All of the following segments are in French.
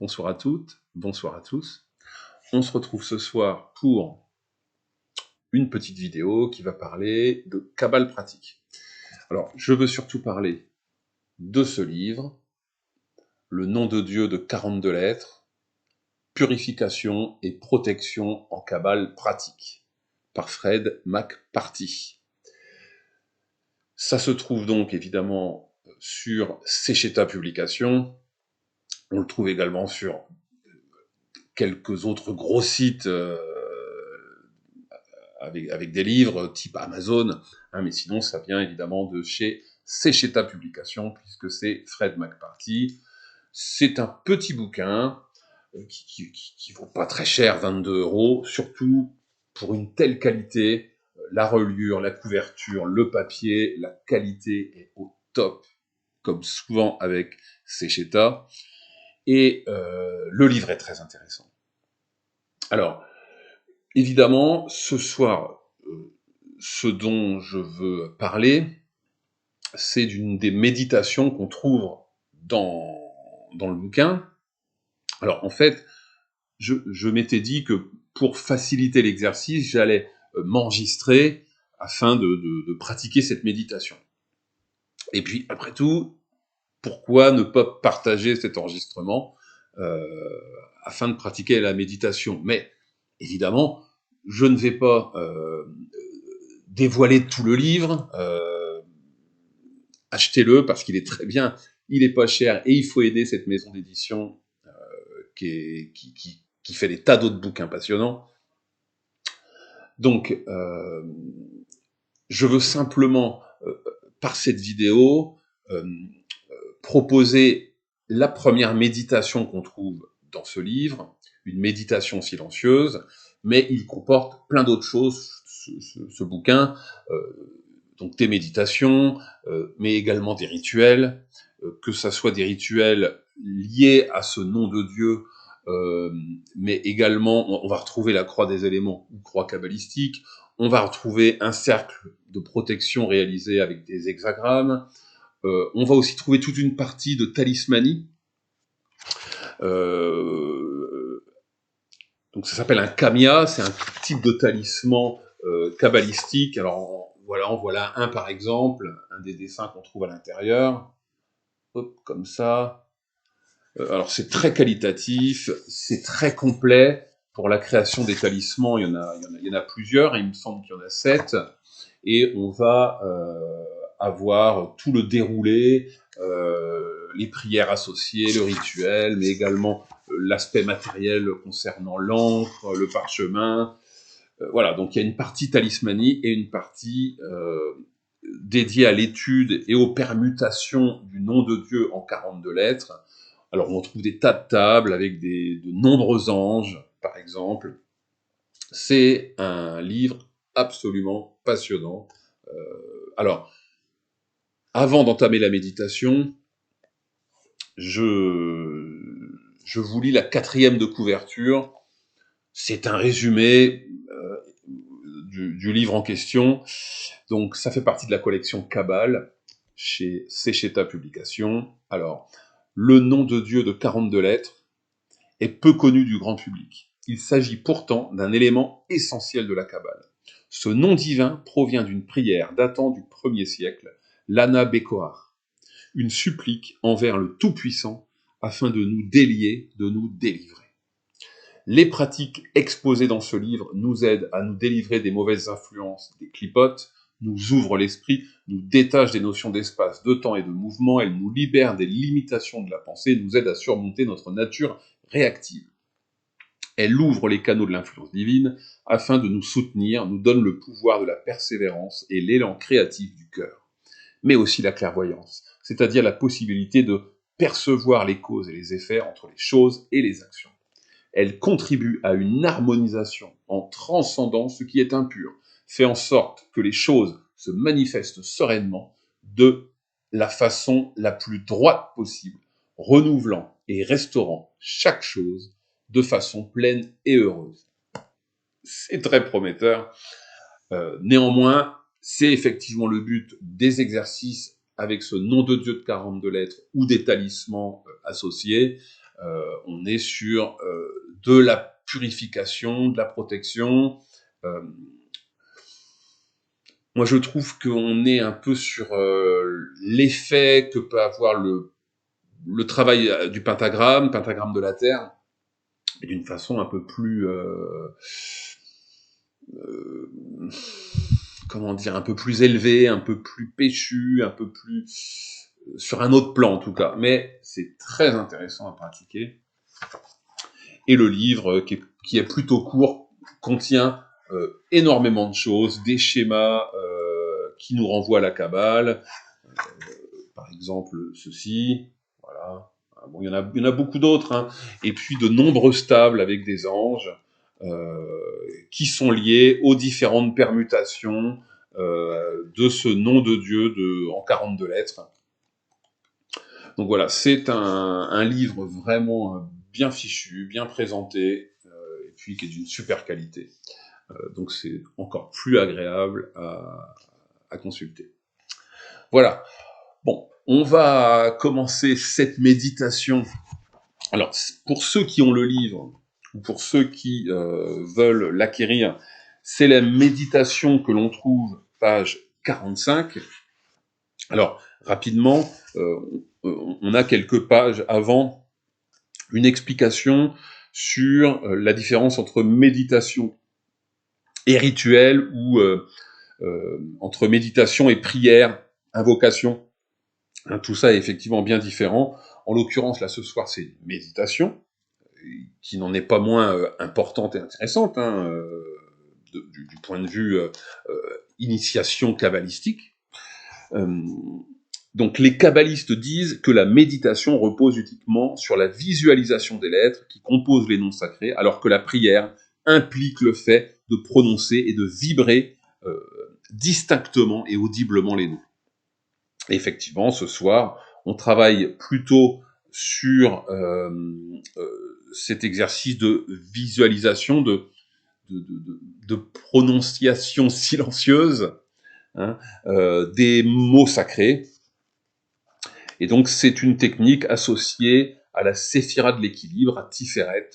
Bonsoir à toutes, bonsoir à tous. On se retrouve ce soir pour une petite vidéo qui va parler de Kabbale pratique. Alors, je veux surtout parler de ce livre, Le nom de Dieu de 42 lettres, Purification et protection en Kabbale pratique, par Fred McParty. Ça se trouve donc évidemment sur Secheta Publications. On le trouve également sur quelques autres gros sites avec des livres type Amazon, hein, mais sinon ça vient évidemment de chez Secheta Publications, puisque c'est Fred McParty. C'est un petit bouquin qui vaut pas très cher, 22 €, surtout pour une telle qualité, la reliure, la couverture, le papier, la qualité est au top, comme souvent avec Secheta, et le livre est très intéressant. Alors, évidemment, ce soir, ce dont je veux parler, c'est d'une des méditations qu'on trouve dans le bouquin. Alors, en fait, je m'étais dit que pour faciliter l'exercice, j'allais m'enregistrer afin de pratiquer cette méditation. Et puis, après tout, pourquoi ne pas partager cet enregistrement afin de pratiquer la méditation? Mais, évidemment, je ne vais pas dévoiler tout le livre, achetez-le parce qu'il est très bien, il est pas cher et il faut aider cette maison d'édition qui fait des tas d'autres bouquins passionnants. Donc, je veux simplement, par cette vidéo, proposer la première méditation qu'on trouve dans ce livre, une méditation silencieuse, mais il comporte plein d'autres choses, ce bouquin, donc des méditations, mais également des rituels, que ça soit des rituels liés à ce nom de Dieu, mais également, on va retrouver la croix des éléments, ou croix kabbalistique, on va retrouver un cercle de protection réalisé avec des hexagrammes, on va aussi trouver toute une partie de talismanie, donc ça s'appelle un kamia, c'est un type de talisman kabbalistique. Alors voilà, en voilà un par exemple, un des dessins qu'on trouve à l'intérieur. Hop, comme ça. Alors c'est très qualitatif, c'est très complet. Pour la création des talismans, il y en a plusieurs, il me semble qu'il y en a 7. Et on va avoir tout le déroulé, les prières associées, le rituel, mais également l'aspect matériel concernant l'encre, le parchemin. Voilà, donc il y a une partie talismanie et une partie dédiée à l'étude et aux permutations du nom de Dieu en 42 lettres. Alors on trouve des tas de tables avec de nombreux anges, par exemple. C'est un livre absolument passionnant. Alors, avant d'entamer la méditation, je vous lis la 4e de couverture. C'est un résumé du livre en question. Donc, ça fait partie de la collection Kabbale chez Secheta Publications. Alors, le nom de Dieu de 42 lettres est peu connu du grand public. Il s'agit pourtant d'un élément essentiel de la Kabbale. Ce nom divin provient d'une prière datant du 1er siècle, l'Ana Bekoar, une supplique envers le Tout-Puissant afin de nous délier, de nous délivrer. Les pratiques exposées dans ce livre nous aident à nous délivrer des mauvaises influences, des clipotes, nous ouvrent l'esprit, nous détachent des notions d'espace, de temps et de mouvement, elles nous libèrent des limitations de la pensée, nous aident à surmonter notre nature réactive. Elle ouvre les canaux de l'influence divine afin de nous soutenir, nous donne le pouvoir de la persévérance et l'élan créatif du cœur, mais aussi la clairvoyance, c'est-à-dire la possibilité de percevoir les causes et les effets entre les choses et les actions. Elle contribue à une harmonisation en transcendant ce qui est impur, fait en sorte que les choses se manifestent sereinement de la façon la plus droite possible, renouvelant et restaurant chaque chose de façon pleine et heureuse. C'est très prometteur. Néanmoins, c'est effectivement le but des exercices avec ce nom de Dieu de 42 lettres ou des talismans associés. On est sur de la purification, de la protection. Moi, je trouve qu'on est un peu sur l'effet que peut avoir le travail du pentagramme de la Terre, et d'une façon un peu plus, comment dire, un peu plus élevée, un peu plus péchue, un peu plus sur un autre plan en tout cas. Mais c'est très intéressant à pratiquer. Et le livre, qui est plutôt court, contient énormément de choses, des schémas qui nous renvoient à la Kabbale, par exemple ceci, voilà. Bon, il y en a beaucoup d'autres, hein. Et puis de nombreuses tables avec des anges qui sont liés aux différentes permutations de ce nom de Dieu en 42 lettres. Donc voilà, c'est un livre vraiment bien fichu, bien présenté, et puis qui est d'une super qualité. Donc c'est encore plus agréable à consulter. Voilà. Bon, on va commencer cette méditation. Alors, pour ceux qui ont le livre, ou pour ceux qui veulent l'acquérir, c'est la méditation que l'on trouve page 45. Alors, rapidement, on a quelques pages avant une explication sur la différence entre méditation et rituel, ou entre méditation et prière, invocation. Hein, tout ça est effectivement bien différent. En l'occurrence, là, ce soir, c'est une méditation, qui n'en est pas moins importante et intéressante, hein, du point de vue initiation kabbalistique. Donc les kabbalistes disent que la méditation repose uniquement sur la visualisation des lettres qui composent les noms sacrés, alors que la prière implique le fait de prononcer et de vibrer distinctement et audiblement les noms. Et effectivement, ce soir, on travaille plutôt sur cet exercice de visualisation, de prononciation silencieuse, hein, des mots sacrés. Et donc, c'est une technique associée à la séphira de l'équilibre, à Tiferet,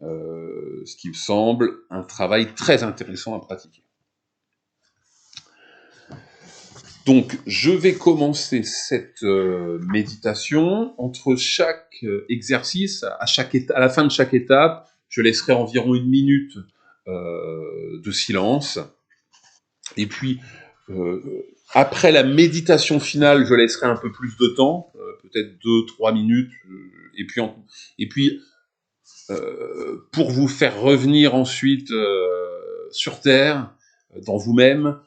ce qui me semble un travail très intéressant à pratiquer. Donc, je vais commencer cette méditation. Entre chaque exercice, à la fin de chaque étape, je laisserai environ 1 minute de silence. Et puis, après la méditation finale, je laisserai un peu plus de temps, peut-être 2-3 minutes. Et puis, pour vous faire revenir ensuite sur Terre, dans vous-même,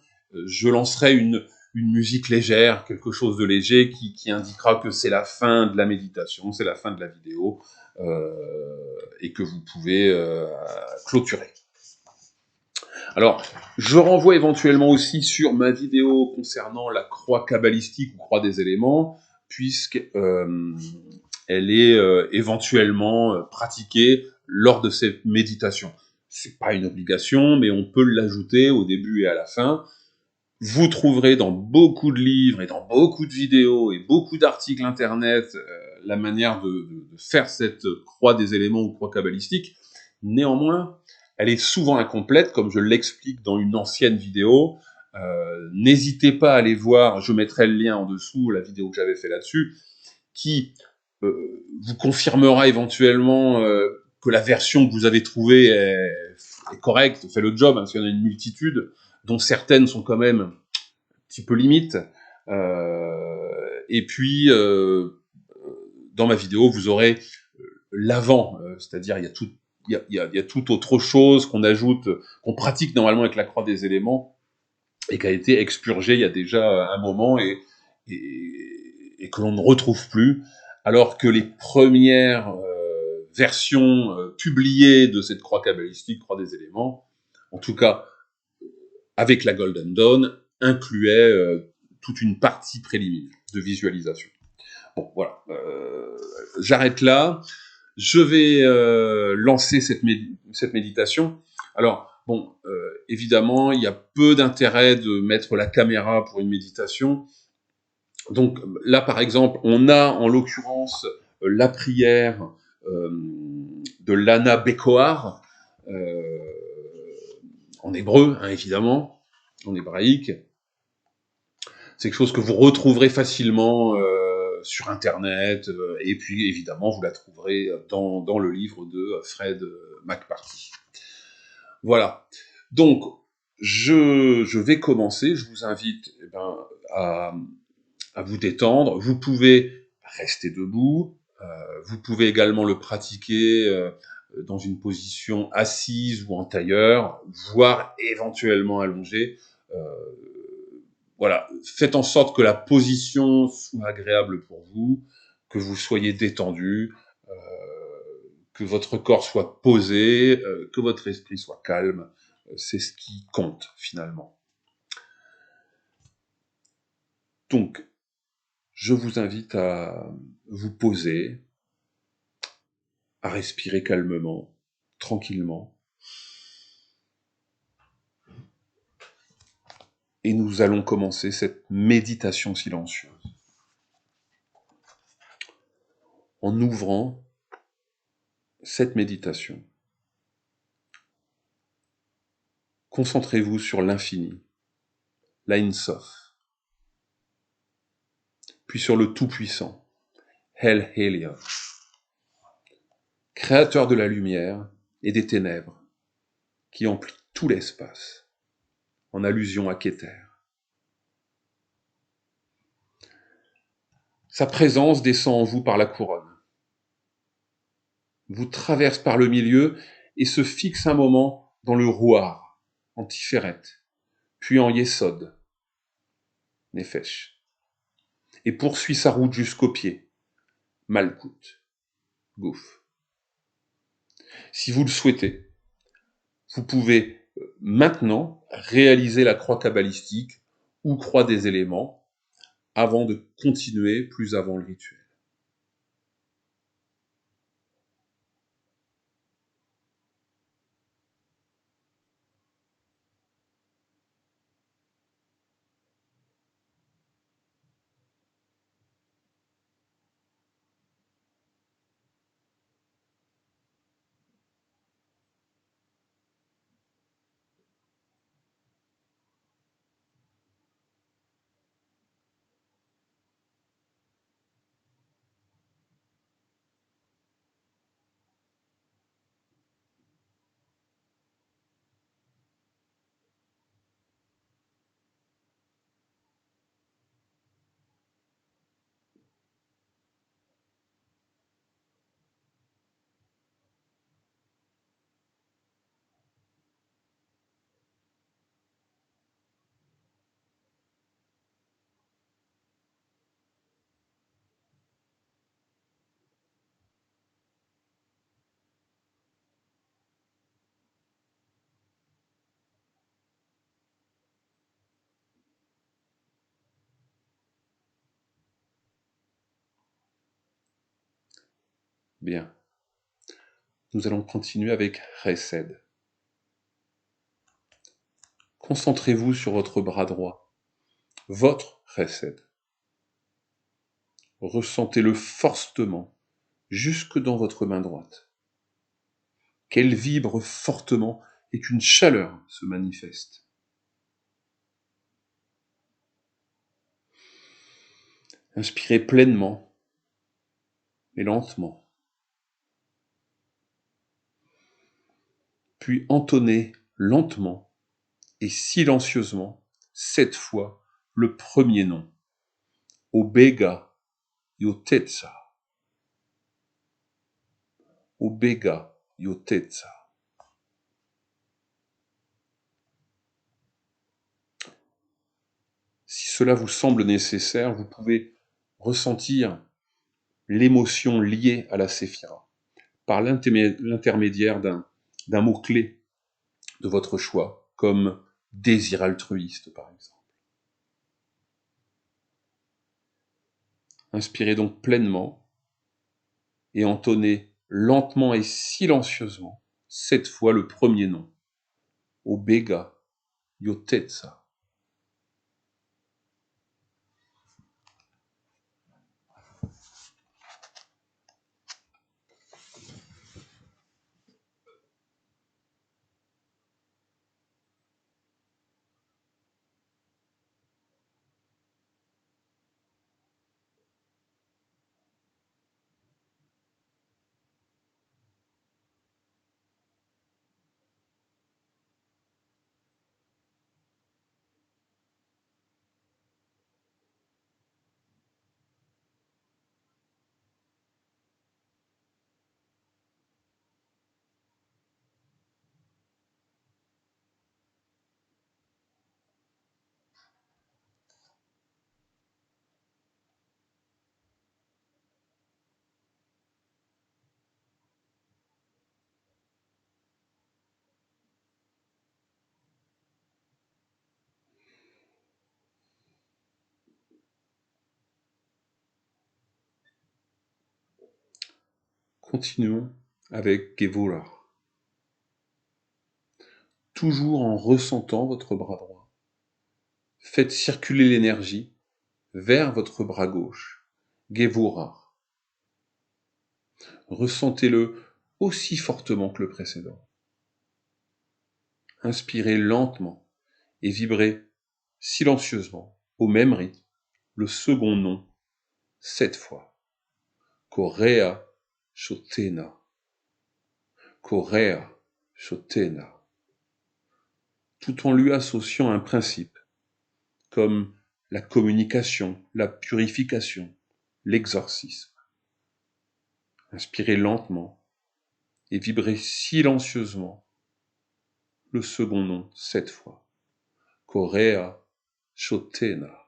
je lancerai une musique légère, quelque chose de léger qui indiquera que c'est la fin de la méditation, c'est la fin de la vidéo, et que vous pouvez clôturer. Alors, je renvoie éventuellement aussi sur ma vidéo concernant la croix kabbalistique ou croix des éléments, puisque elle est éventuellement pratiquée lors de cette méditation. C'est pas une obligation, mais on peut l'ajouter au début et à la fin. Vous trouverez dans beaucoup de livres et dans beaucoup de vidéos et beaucoup d'articles internet la manière de faire cette croix des éléments ou croix kabbalistique. Néanmoins, elle est souvent incomplète, comme je l'explique dans une ancienne vidéo. N'hésitez pas à aller voir, je mettrai le lien en dessous, la vidéo que j'avais fait là-dessus, qui vous confirmera éventuellement que la version que vous avez trouvée est correcte, fait le job, hein, parce qu'il y en a une multitude, dont certaines sont quand même un petit peu limites. Et puis, dans ma vidéo, vous aurez l'avant, c'est-à-dire il y a toute autre chose qu'on ajoute, qu'on pratique normalement avec la croix des éléments, et qui a été expurgée il y a déjà un moment, et que l'on ne retrouve plus, alors que les premières versions publiées de cette croix kabbalistique, croix des éléments, en tout cas avec la Golden Dawn, incluait toute une partie préliminaire de visualisation. Bon, voilà. J'arrête là. Je vais lancer cette méditation. Alors, bon, évidemment, il y a peu d'intérêt de mettre la caméra pour une méditation. Donc là, par exemple, on a en l'occurrence la prière de l'Anna Bekoar, en hébreu, hein, évidemment, en hébraïque. C'est quelque chose que vous retrouverez facilement sur Internet, et puis évidemment, vous la trouverez dans le livre de Fred McParty. Voilà. Donc, je vais commencer. Je vous invite à vous détendre. Vous pouvez rester debout. Vous pouvez également le pratiquer dans une position assise ou en tailleur, voire éventuellement allongé. Voilà, faites en sorte que la position soit agréable pour vous, que vous soyez détendu, que votre corps soit posé, que votre esprit soit calme. C'est ce qui compte finalement. Donc, je vous invite à vous poser, à respirer calmement, tranquillement. Et nous allons commencer cette méditation silencieuse. En ouvrant cette méditation, concentrez-vous sur l'infini, l'Ain Sof, puis sur le Tout-Puissant, El Elyon, créateur de la lumière et des ténèbres, qui emplit tout l'espace, en allusion à Keter. Sa présence descend en vous par la couronne, vous traverse par le milieu et se fixe un moment dans le Rouar, en Tiferet, puis en Yesod, Nefesh, et poursuit sa route jusqu'au pied, Malkout, Gouf. Si vous le souhaitez, vous pouvez maintenant réaliser la croix kabbalistique ou croix des éléments avant de continuer plus avant le rituel. Bien. Nous allons continuer avec Chesed. Concentrez-vous sur votre bras droit, votre Chesed. Ressentez-le fortement, jusque dans votre main droite. Qu'elle vibre fortement et qu'une chaleur se manifeste. Inspirez pleinement et lentement. Puis entonnez lentement et silencieusement 7 fois le premier nom. Obega Yotetsa. Obega Yotetsa. Si cela vous semble nécessaire, vous pouvez ressentir l'émotion liée à la séphira par l'intermédiaire d'un mot-clé de votre choix, comme désir altruiste par exemple. Inspirez donc pleinement et entonnez lentement et silencieusement 7 fois le premier nom. Obega Yotetsa. Continuons avec Gevura. Toujours en ressentant votre bras droit, faites circuler l'énergie vers votre bras gauche. Gevura. Ressentez-le aussi fortement que le précédent. Inspirez lentement et vibrez silencieusement, au même rythme, le second nom, 7 fois. Korea Shotena. Korea Shotena. Tout en lui associant un principe, comme la communication, la purification, l'exorcisme. Inspirez lentement et vibrez silencieusement le second nom 7 fois. Korea Shotena.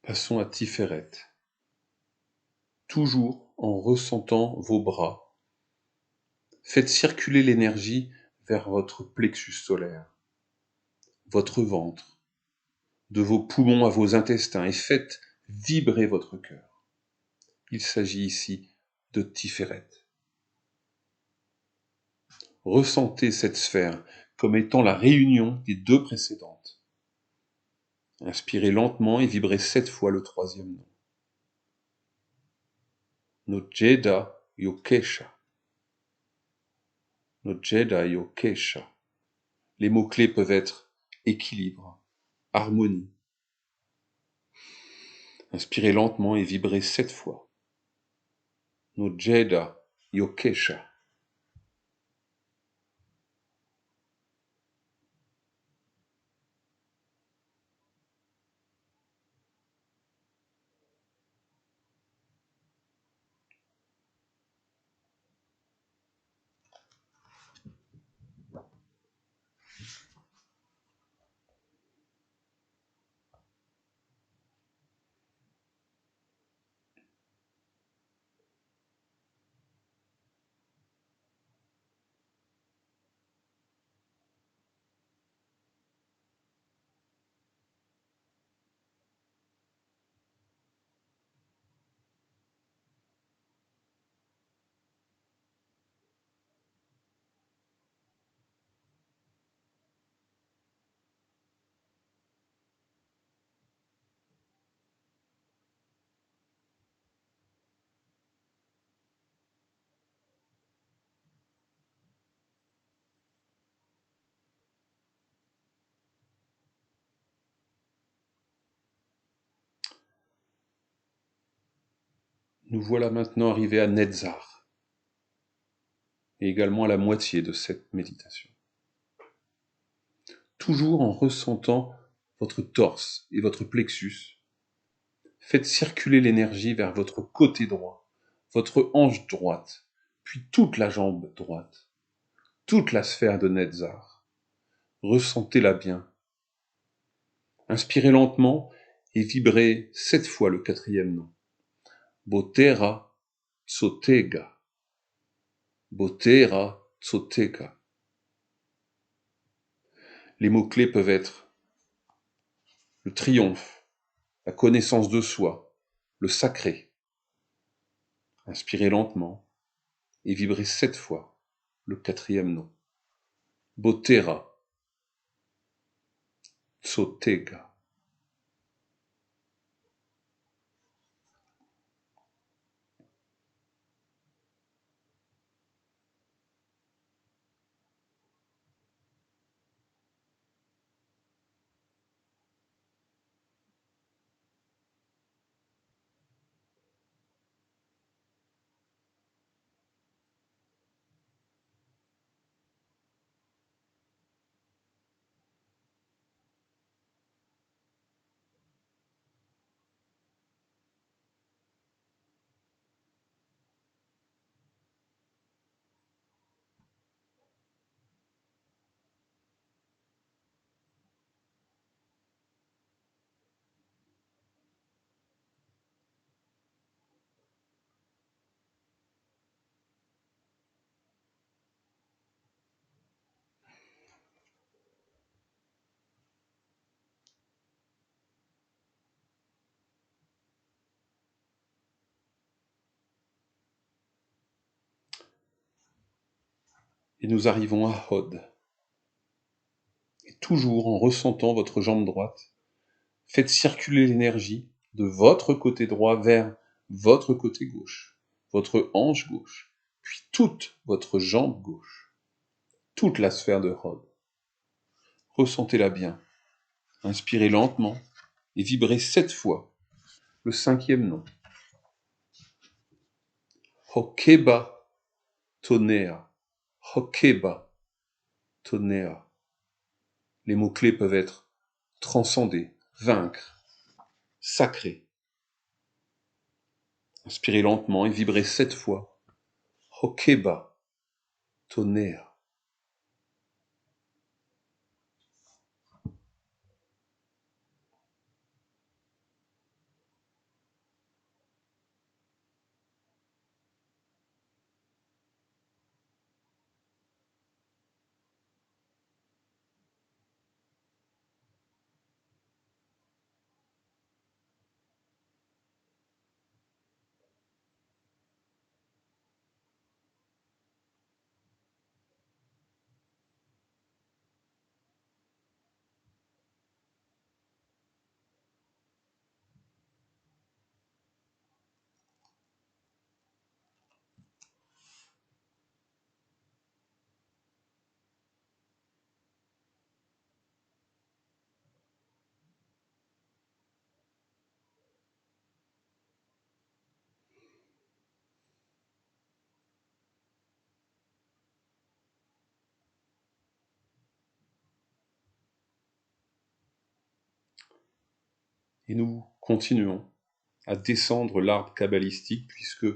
Passons à Tiferet. Toujours en ressentant vos bras, faites circuler l'énergie vers votre plexus solaire, votre ventre, de vos poumons à vos intestins et faites vibrer votre cœur. Il s'agit ici de Tiferet. Ressentez cette sphère comme étant la réunion des deux précédentes. Inspirez lentement et vibrez 7 fois le troisième nom. Nojeda Yokesha. Nojeda Yokesha. Les mots-clés peuvent être équilibre, harmonie. Inspirez lentement et vibrez 7 fois. Nojeda Yokesha. Nous voilà maintenant arrivés à Netzar, et également à la moitié de cette méditation. Toujours en ressentant votre torse et votre plexus, faites circuler l'énergie vers votre côté droit, votre hanche droite, puis toute la jambe droite, toute la sphère de Netzar. Ressentez-la bien. Inspirez lentement et vibrez 7 fois le quatrième nom. Botera Tsotega. Botera Tsotega. Les mots-clés peuvent être le triomphe, la connaissance de soi, le sacré. Inspirez lentement et vibrez 7 fois le quatrième nom. Botera Tsotega. Et nous arrivons à Hod. Et toujours en ressentant votre jambe droite, faites circuler l'énergie de votre côté droit vers votre côté gauche, votre hanche gauche, puis toute votre jambe gauche, toute la sphère de Hod. Ressentez-la bien. Inspirez lentement et vibrez 7 fois le 5e nom. Hokeba Tonea. Hokeba Tonea. Les mots-clés peuvent être transcender, vaincre, sacré. Inspirez lentement et vibrez 7 fois. Hokeba Tonea. Et nous continuons à descendre l'arbre kabbalistique puisque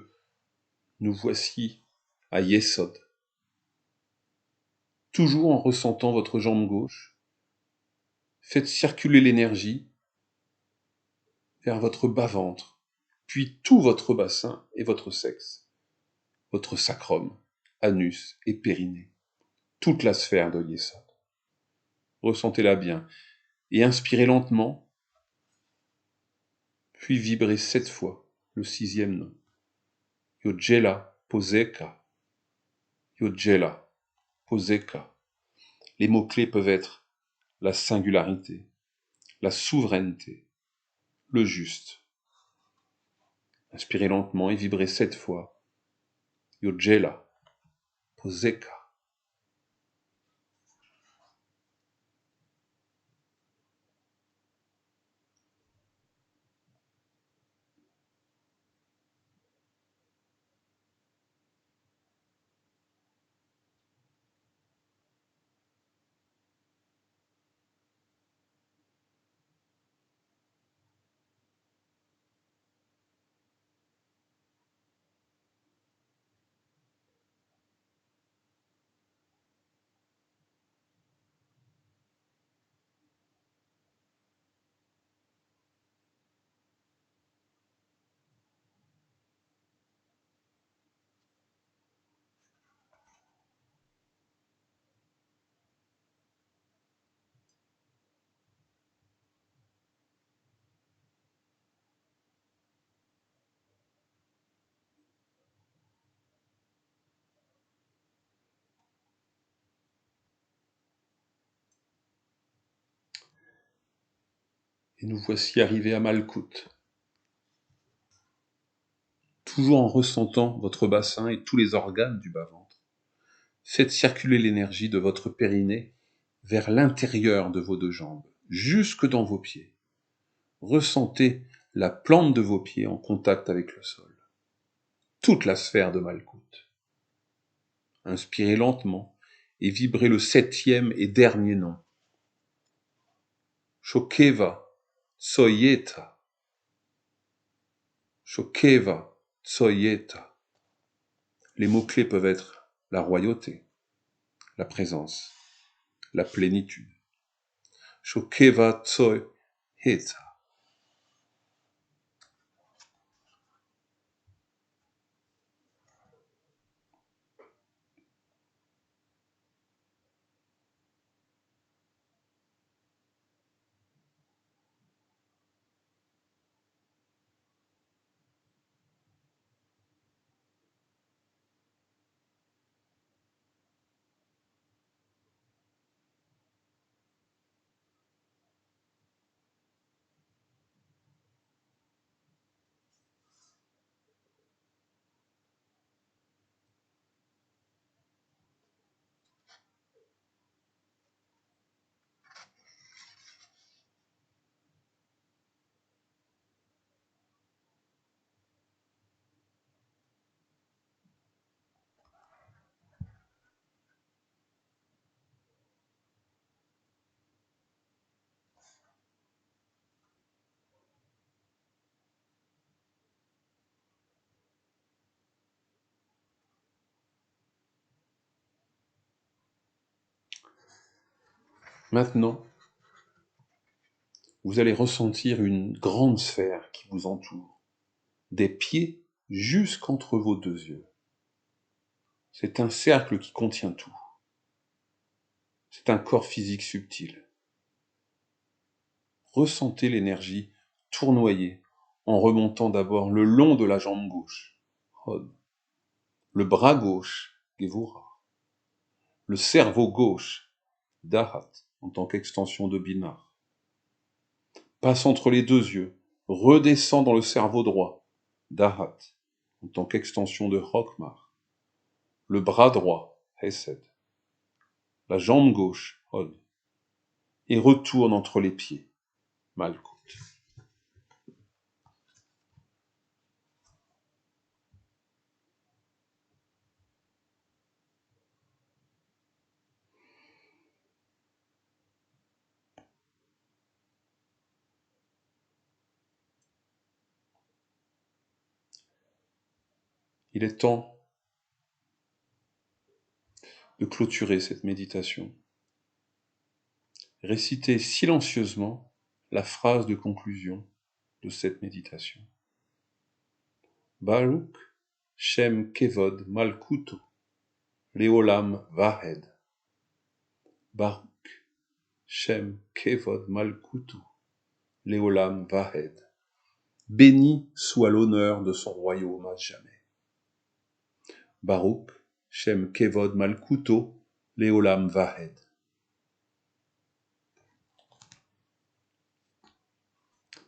nous voici à Yesod. Toujours en ressentant votre jambe gauche, faites circuler l'énergie vers votre bas-ventre, puis tout votre bassin et votre sexe, votre sacrum, anus et périnée, toute la sphère de Yesod. Ressentez-la bien et inspirez lentement, puis vibrez 7 fois le 6e nom. Yodjela Poseka. Yodjela Poseka. Les mots-clés peuvent être la singularité, la souveraineté, le juste. Inspirez lentement et vibrez 7 fois. Yodjela Poseka. Et nous voici arrivés à Malkout. Toujours en ressentant votre bassin et tous les organes du bas-ventre. Faites circuler l'énergie de votre périnée vers l'intérieur de vos 2 jambes, jusque dans vos pieds. Ressentez la plante de vos pieds en contact avec le sol. Toute la sphère de Malkout. Inspirez lentement et vibrez le 7e et dernier nom. Shokeva Tsoyeta. Shokeva Tsoyeta. Les mots-clés peuvent être la royauté, la présence, la plénitude. Shokeva Tsoyeta. Maintenant, vous allez ressentir une grande sphère qui vous entoure, des pieds jusqu'entre vos deux yeux. C'est un cercle qui contient tout. C'est un corps physique subtil. Ressentez l'énergie tournoyer en remontant d'abord le long de la jambe gauche, Hod, le bras gauche, Gevura, le cerveau gauche, Dahat, en tant qu'extension de Binar. Passe entre les deux yeux, redescend dans le cerveau droit, Dahat, en tant qu'extension de Hokmar. Le bras droit, Hesed. La jambe gauche, Hod. Et retourne entre les pieds, Malkout. Il est temps de clôturer cette méditation. Récitez silencieusement la phrase de conclusion de cette méditation. Baruch Shem Kevod Malkuto Leolam Vahed. Baruch Shem Kevod Malkuto Leolam Vahed. Béni soit l'honneur de son royaume à jamais. Baruch Shem Kevod Malkuto Leolam Vahed.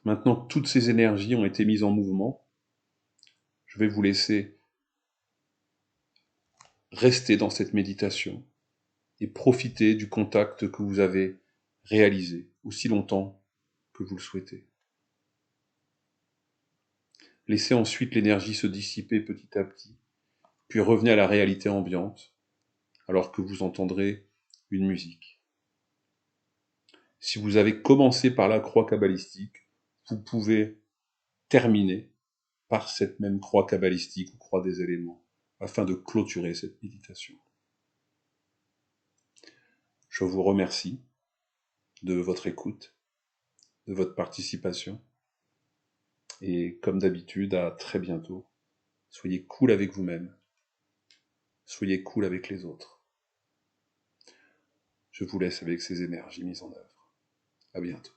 Maintenant que toutes ces énergies ont été mises en mouvement, je vais vous laisser rester dans cette méditation et profiter du contact que vous avez réalisé aussi longtemps que vous le souhaitez. Laissez ensuite l'énergie se dissiper petit à petit, puis revenez à la réalité ambiante, alors que vous entendrez une musique. Si vous avez commencé par la croix kabbalistique, vous pouvez terminer par cette même croix kabbalistique ou croix des éléments, afin de clôturer cette méditation. Je vous remercie de votre écoute, de votre participation, et comme d'habitude, à très bientôt. Soyez cool avec vous-même, soyez cool avec les autres. Je vous laisse avec ces énergies mises en œuvre. À bientôt.